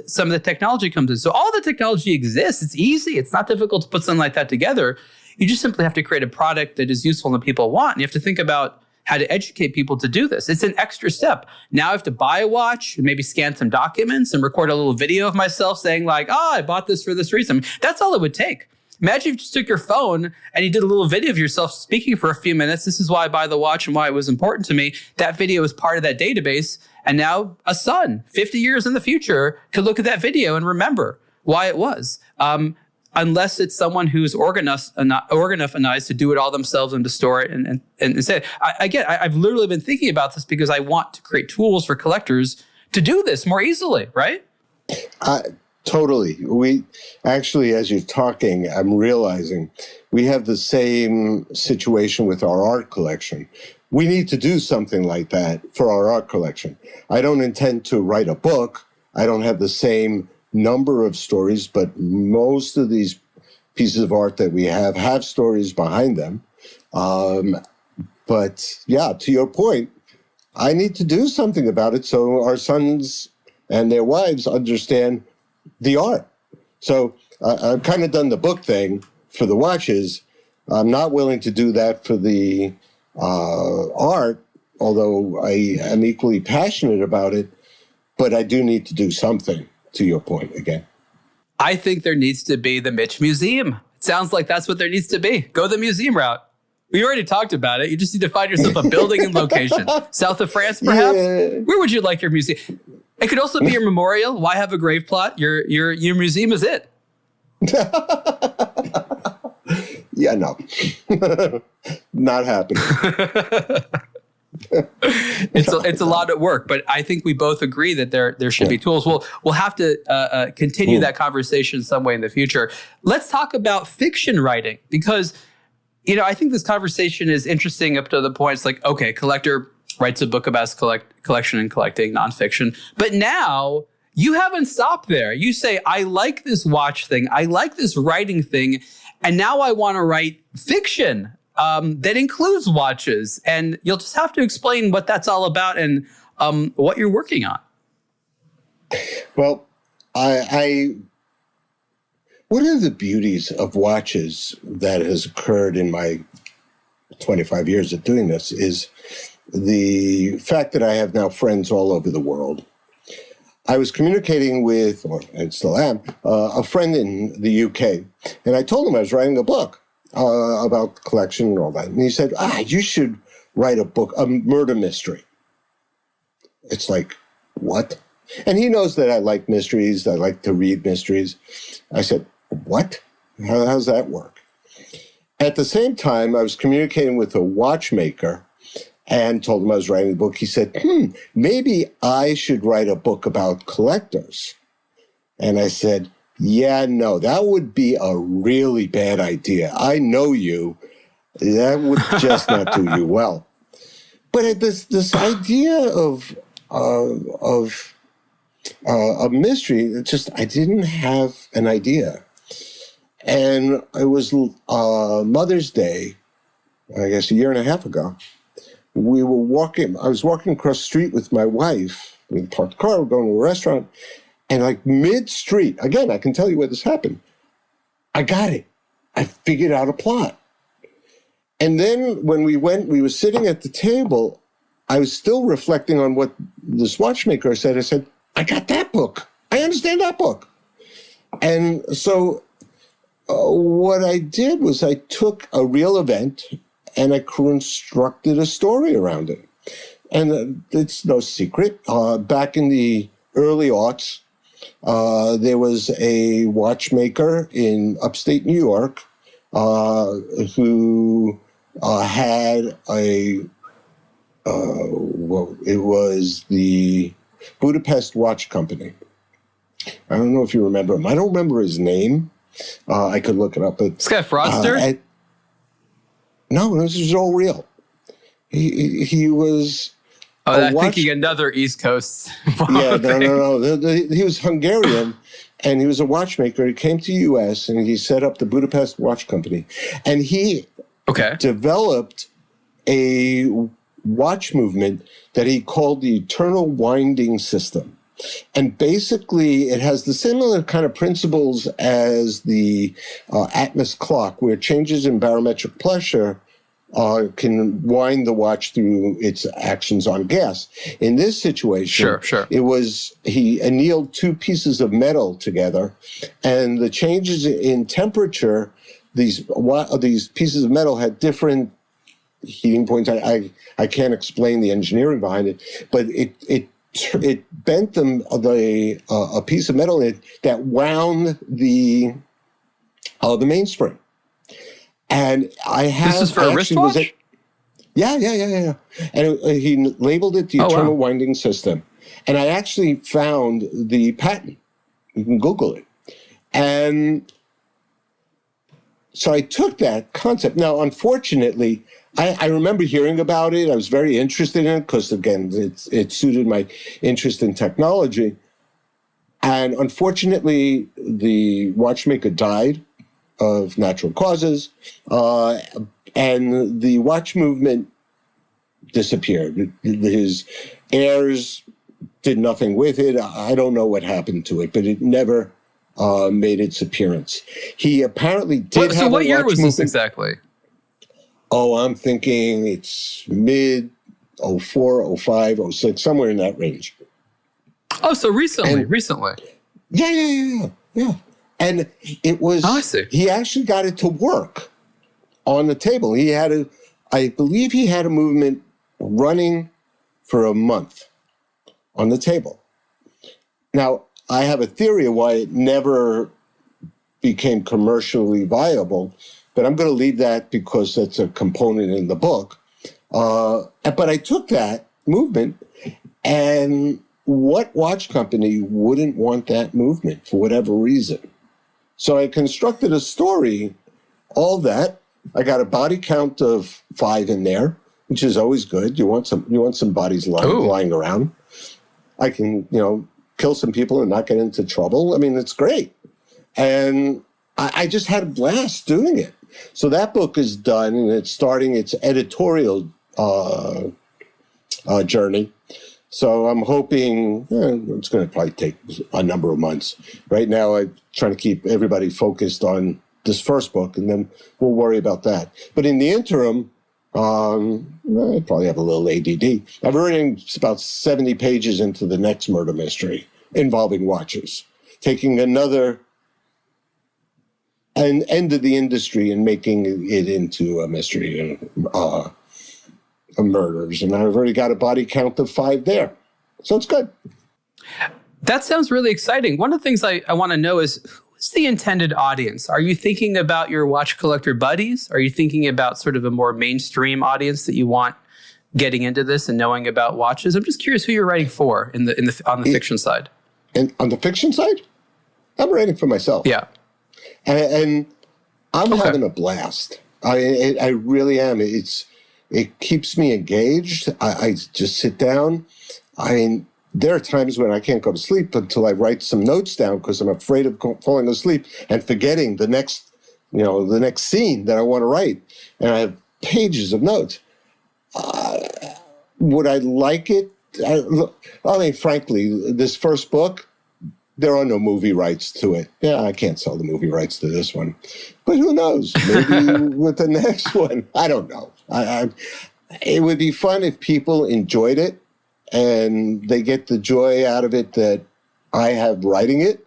some of the technology comes in. So all the technology exists. It's easy. It's not difficult to put something like that together. You just simply have to create a product that is useful and that people want. And you have to think about how to educate people to do this. It's an extra step. Now I have to buy a watch, maybe scan some documents and record a little video of myself saying like, I bought this for this reason. That's all it would take. Imagine if you just took your phone and you did a little video of yourself speaking for a few minutes. This is why I buy the watch and why it was important to me. That video is part of that database. And now a son, 50 years in the future, could look at that video and remember why it was. Unless it's someone who's organized to do it all themselves and to store it and say, I've literally been thinking about this because I want to create tools for collectors to do this more easily, right? Totally. We actually, as you're talking, I'm realizing we have the same situation with our art collection. We need to do something like that for our art collection. I don't intend to write a book. I don't have the same number of stories, but most of these pieces of art that we have stories behind them. But yeah, to your point, I need to do something about it so our sons and their wives understand the art. So I've kind of done the book thing for the watches. I'm not willing to do that for the art, although I am equally passionate about it, but I do need to do something. To your point again. I think there needs to be the Mitch Museum. It sounds like that's what there needs to be. Go the museum route. We already talked about it. You just need to find yourself a building and location. South of France, perhaps? Yeah. Where would you like your museum? It could also be your memorial. Why have a grave plot? Your museum is it. Yeah, no. Not happening. It's a lot of work, but I think we both agree that there should be tools. We'll have to continue that conversation some way in the future. Let's talk about fiction writing, because I think this conversation is interesting up to the point it's like, okay, collector writes a book about his collection and collecting nonfiction, but now you haven't stopped there. You say, I like this watch thing, I like this writing thing, and now I want to write fiction that includes watches, and you'll just have to explain what that's all about and what you're working on. Well, one of the beauties of watches that has occurred in my 25 years of doing this is the fact that I have now friends all over the world. I was communicating with, and still am, a friend in the UK, and I told him I was writing a book about collection and all that. And he said, you should write a book, a murder mystery. It's like, what? And he knows that I like mysteries. I like to read mysteries. I said, what? How's that work? At the same time, I was communicating with a watchmaker and told him I was writing a book. He said, maybe I should write a book about collectors. And I said, yeah, no, that would be a really bad idea. I know you. That would just not do you well. But this idea of a mystery, I didn't have an idea. And it was Mother's Day, I guess a year and a half ago. I was walking across the street with my wife, We parked the car, we're going to a restaurant, and like mid-street, again, I can tell you where this happened. I got it. I figured out a plot. And then when we were sitting at the table, I was still reflecting on what this watchmaker said. I said, I got that book. I understand that book. And so what I did was I took a real event and I constructed a story around it. And it's no secret. Back in the early aughts, there was a watchmaker in upstate New York who had it was the Budapest Watch Company. I don't know if you remember him. I don't remember his name. I could look it up. But this guy Fraudster? No, this is all real. He was. I'm thinking another East Coast. Yeah, no. He was Hungarian, and he was a watchmaker. He came to the U.S. and he set up the Budapest Watch Company, and he developed a watch movement that he called the Eternal Winding System. And basically, it has the similar kind of principles as the Atmos clock, where changes in barometric pressure can wind the watch through its actions on gas. In this situation, it was he annealed two pieces of metal together, and the changes in temperature, these pieces of metal had different heating points. I can't explain the engineering behind it, but it bent them a piece of metal in it that wound the mainspring. And this is for a wristwatch? Yeah. And he labeled it the Eternal Winding System. And I actually found the patent. You can Google it. And so I took that concept. Now, unfortunately, I remember hearing about it. I was very interested in it because, again, it suited my interest in technology. And unfortunately, the watchmaker died of natural causes, and the watch movement disappeared. His heirs did nothing with it. I don't know what happened to it, but it never made its appearance. He apparently did have a watch movement. So what year was this exactly? Oh, I'm thinking it's mid 04, 05, 06, somewhere in that range. Oh, so recently. Yeah. And it was, he actually got it to work on the table. I believe he had a movement running for a month on the table. Now, I have a theory of why it never became commercially viable, but I'm going to leave that because that's a component in the book. But I took that movement, and what watch company wouldn't want that movement for whatever reason? So I constructed a story, all that. I got a body count of 5 in there, which is always good. You want some bodies lying around. I can, kill some people and not get into trouble. I mean, it's great. And I just had a blast doing it. So that book is done, and it's starting its editorial journey. So I'm hoping it's going to probably take a number of months. Right now, I'm trying to keep everybody focused on this first book, and then we'll worry about that. But in the interim, I probably have a little ADD. I've already about 70 pages into the next murder mystery involving watches, taking another end of the industry and making it into a mystery and murders. And I've already got a body count of 5 there. So it's good. That sounds really exciting. One of the things I want to know is, who's the intended audience? Are you thinking about your watch collector buddies? Are you thinking about sort of a more mainstream audience that you want getting into this and knowing about watches? I'm just curious who you're writing for on the fiction side. And on the fiction side, I'm writing for myself. Yeah. And I'm having a blast. I really am. It keeps me engaged. I just sit down. I mean, there are times when I can't go to sleep until I write some notes down because I'm afraid of falling asleep and forgetting the next scene that I want to write. And I have pages of notes. Would I like it I mean, frankly, this first book, there are no movie rights to it. Yeah, I can't sell the movie rights to this one. But who knows? Maybe with the next one. I don't know. It would be fun if people enjoyed it and they get the joy out of it that I have writing it.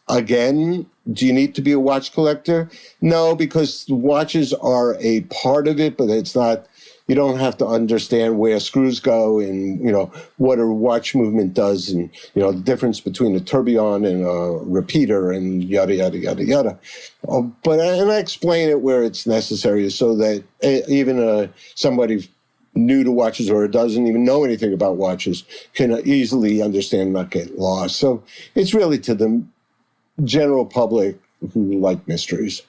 Again, do you need to be a watch collector? No, because watches are a part of it, but it's not. You don't have to understand where screws go and, what a watch movement does and, the difference between a tourbillon and a repeater and yada, yada, yada, yada. But I explain it where it's necessary so that even somebody new to watches or doesn't even know anything about watches can easily understand and not get lost. So it's really to the general public who like mysteries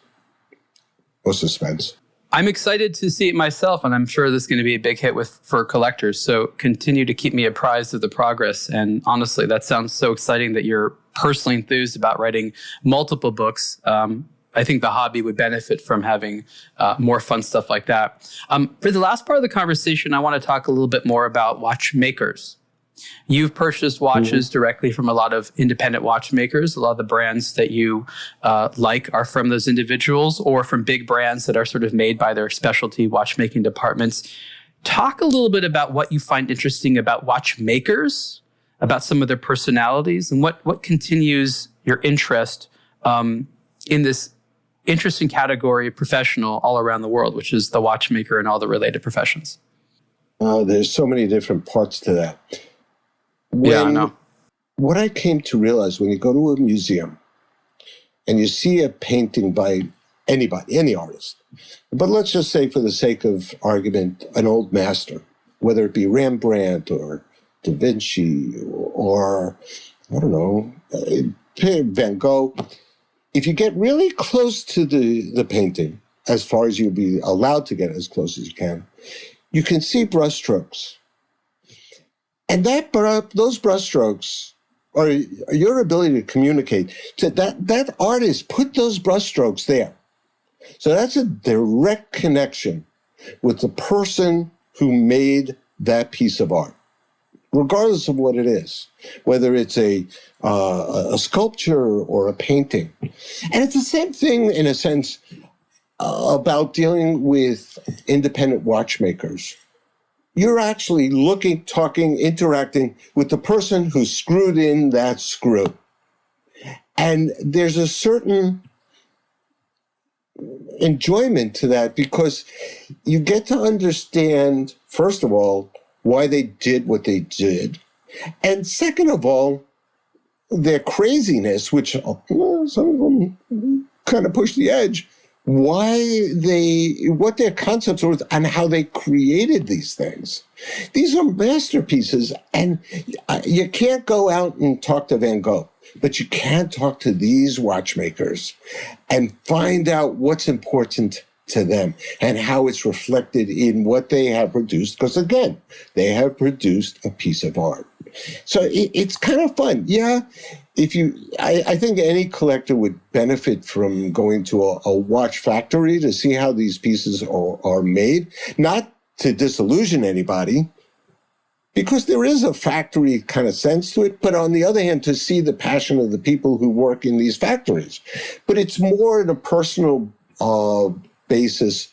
or suspense. I'm excited to see it myself, and I'm sure this is going to be a big hit for collectors. So continue to keep me apprised of the progress. And honestly, that sounds so exciting that you're personally enthused about writing multiple books. I think the hobby would benefit from having more fun stuff like that. For the last part of the conversation, I want to talk a little bit more about watchmakers. You've purchased watches directly from a lot of independent watchmakers. A lot of the brands that you like are from those individuals or from big brands that are sort of made by their specialty watchmaking departments. Talk a little bit about what you find interesting about watchmakers, about some of their personalities, and what continues your interest in this interesting category of professional all around the world, which is the watchmaker and all the related professions. There's so many different parts to that. Yeah, I know. What I came to realize when you go to a museum and you see a painting by anybody, any artist, but let's just say for the sake of argument, an old master, whether it be Rembrandt or Da Vinci or I don't know, Van Gogh, if you get really close to the painting, as far as you'll be allowed to get as close as you can see brushstrokes. And those brushstrokes are your ability to communicate to that artist put those brushstrokes there. So that's a direct connection with the person who made that piece of art, regardless of what it is, whether it's a sculpture or a painting. And it's the same thing in a sense about dealing with independent watchmakers. You're actually looking, talking, interacting with the person who screwed in that screw. And there's a certain enjoyment to that because you get to understand, first of all, why they did what they did. And second of all, their craziness, which some of them kind of push the edge, what their concepts were and how they created these things. These are masterpieces, and you can't go out and talk to Van Gogh, but you can talk to these watchmakers and find out what's important to them and how it's reflected in what they have produced. Because again, they have produced a piece of art. So it's kind of fun. Yeah. I think any collector would benefit from going to a watch factory to see how these pieces are made, not to disillusion anybody, because there is a factory kind of sense to it, but on the other hand, to see the passion of the people who work in these factories. But it's more on a personal basis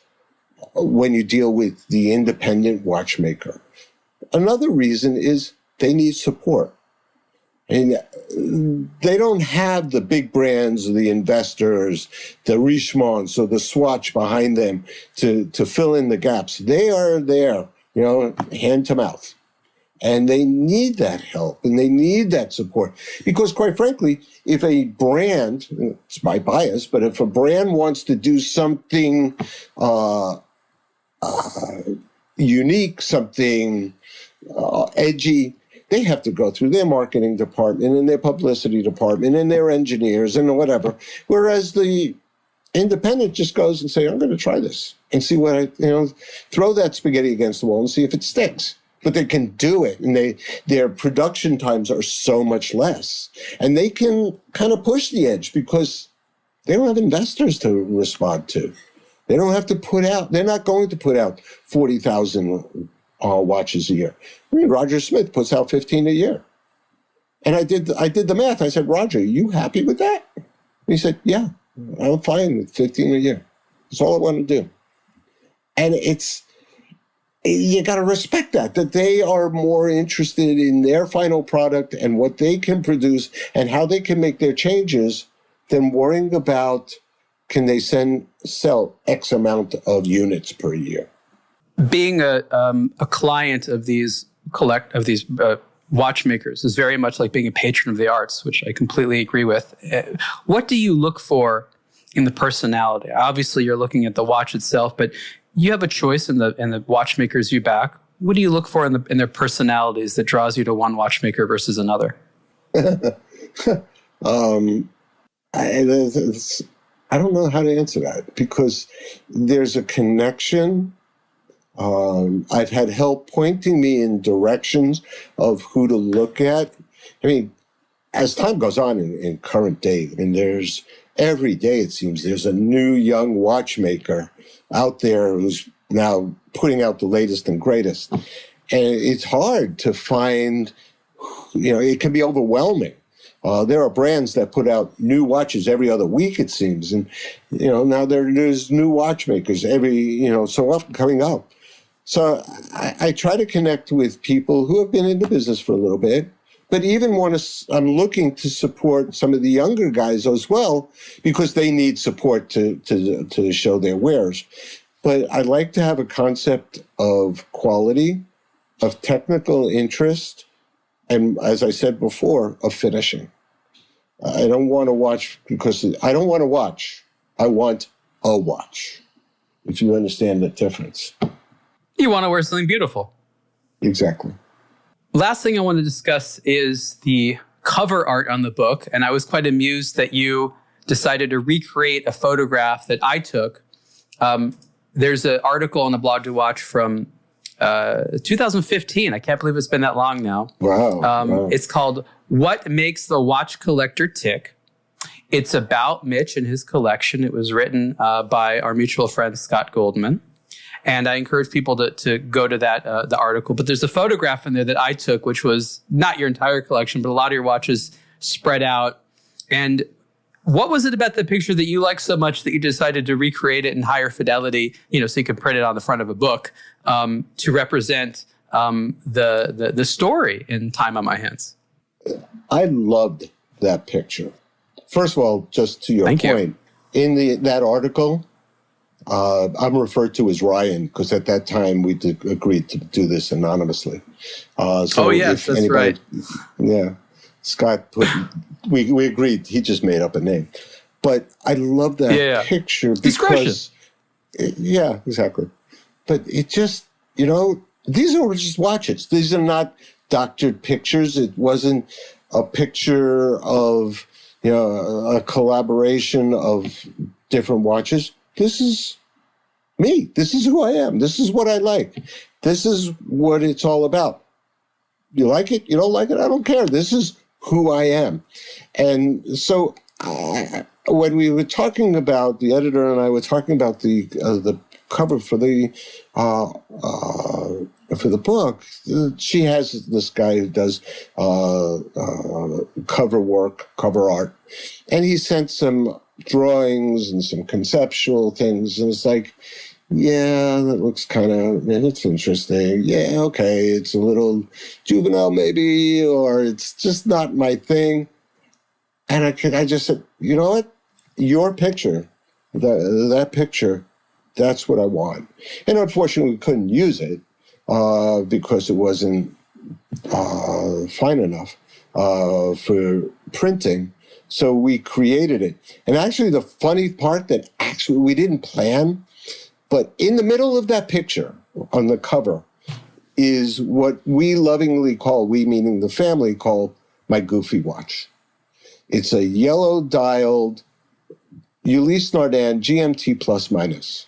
when you deal with the independent watchmaker. Another reason is they need support. And they don't have the big brands, the investors, the Richemonts or the Swatch behind them to fill in the gaps. They are there, hand to mouth. And they need that help and they need that support. Because quite frankly, if a brand, it's my bias, but if a brand wants to do something unique, something edgy, they have to go through their marketing department and their publicity department and their engineers and whatever. Whereas the independent just goes and say, I'm going to try this and see what throw that spaghetti against the wall and see if it sticks. But they can do it, and their production times are so much less. And they can kind of push the edge because they don't have investors to respond to. They don't have to they're not going to put out 40,000 watches a year. I mean, Roger Smith puts out 15 a year. And I did the math. I said, Roger, are you happy with that? And he said, yeah, I'm fine with 15 a year. That's all I want to do. And you got to respect that they are more interested in their final product and what they can produce and how they can make their changes than worrying about can they sell X amount of units per year. Being a client of these watchmakers is very much like being a patron of the arts, which I completely agree with. What do you look for in the personality? Obviously, you're looking at the watch itself, but you have a choice in the watchmakers you back. What do you look for in their personalities that draws you to one watchmaker versus another? I don't know how to answer that because there's a connection. I've had help pointing me in directions of who to look at. I mean, as time goes on in current day, I mean, there's every day, it seems, there's a new young watchmaker out there who's now putting out the latest and greatest. And it's hard to find, it can be overwhelming. There are brands that put out new watches every other week, it seems. And, now there's new watchmakers every, so often coming up. So I try to connect with people who have been in the business for a little bit, but even I'm looking to support some of the younger guys as well, because they need support to show their wares. But I like to have a concept of quality, of technical interest, and as I said before, of finishing. I don't want to watch because I don't want to watch. I want a watch, if you understand the difference. You want to wear something beautiful. Exactly. Last thing I want to discuss is the cover art on the book. And I was quite amused that you decided to recreate a photograph that I took. There's an article on aBlogtoWatch from 2015. I can't believe it's been that long now. Wow. It's called What Makes the Watch Collector Tick. It's about Mitch and his collection. It was written by our mutual friend, Scott Goldman. And I encourage people to go to that the article. But there's a photograph in there that I took, which was not your entire collection, but a lot of your watches spread out. And what was it about the picture that you liked so much that you decided to recreate it in higher fidelity, so you could print it on the front of a book to represent the story in Time on My Hands? I loved that picture. First of all, just to your point, in that article, I'm referred to as Ryan because at that time we agreed to do this anonymously. So yes, that's right. Yeah, Scott we agreed. He just made up a name, but I love that picture because yeah, exactly. But it just these are just watches. These are not doctored pictures. It wasn't a picture of a collaboration of different watches. This is me. This is who I am. This is what I like. This is what it's all about. You like it? You don't like it? I don't care. This is who I am. And so when we were talking about, the editor and I were talking about the cover for the book, she has this guy who does cover art, and he sent some drawings and some conceptual things, and it's like, yeah, that looks it's interesting. Yeah, okay, it's a little juvenile maybe, or it's just not my thing. And I just said, you know what? Your picture, that picture, that's what I want. And unfortunately, we couldn't use it because it wasn't fine enough for printing. So we created it. And actually, the funny part that actually we didn't plan, but in the middle of that picture on the cover is what we lovingly call, we meaning the family, call my Goofy watch. It's a yellow dialed Ulysse Nardin GMT plus minus.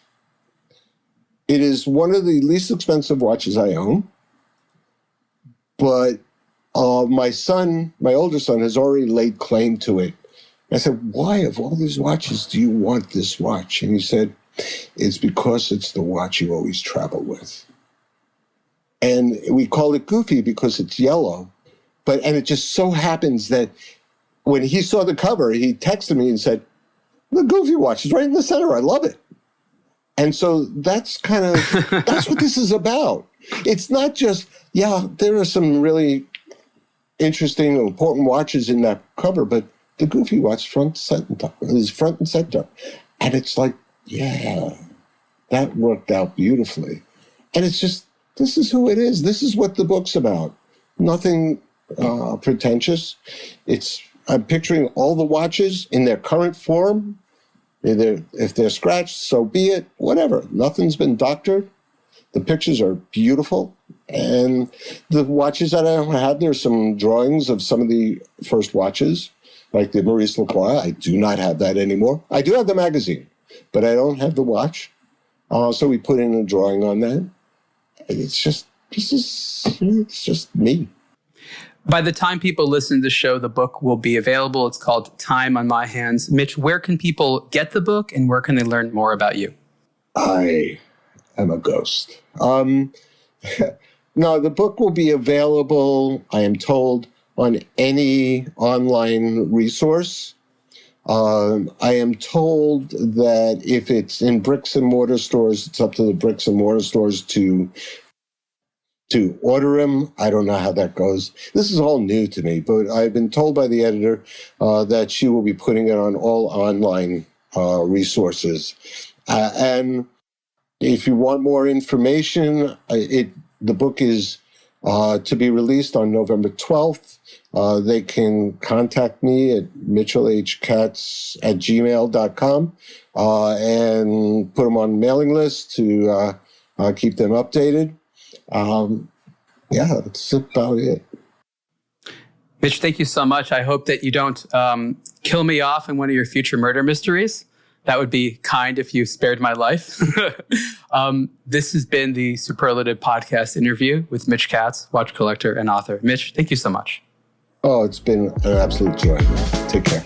It is one of the least expensive watches I own, but my older son, has already laid claim to it. I said, why of all these watches do you want this watch? And he said, it's because it's the watch you always travel with. And we call it Goofy because it's yellow. And it just so happens that when he saw the cover, he texted me and said, the Goofy watch is right in the center. I love it. And so that's what this is about. It's not just, there are some really interesting, important watches in that cover, but the Goofy watch is front and center. And it's like, that worked out beautifully. And it's just, this is who it is. This is what the book's about. Nothing pretentious. I'm picturing all the watches in their current form. If they're scratched, so be it. Whatever. Nothing's been doctored. The pictures are beautiful. And the watches that I have, there's some drawings of some of the first watches, like the Maurice Lacroix. I do not have that anymore. I do have the magazine, but I don't have the watch. So we put in a drawing on that. It's just me. By the time people listen to the show, the book will be available. It's called Time on My Hands. Mitch, where can people get the book and where can they learn more about you? I am a ghost. No, the book will be available, I am told, on any online resource. I am told that if it's in bricks and mortar stores, it's up to the bricks and mortar stores to order them. I don't know how that goes. This is all new to me, but I've been told by the editor that she will be putting it on all online resources. And if you want more information, the book is to be released on November 12th. They can contact me at mitchellhkatz@gmail.com and put them on mailing list to keep them updated. That's about it. Mitch, thank you so much. I hope that you don't kill me off in one of your future murder mysteries. That would be kind if you spared my life. This has been the Superlative Podcast interview with Mitch Katz, watch collector and author. Mitch, thank you so much. Oh, it's been an absolute joy. Take care.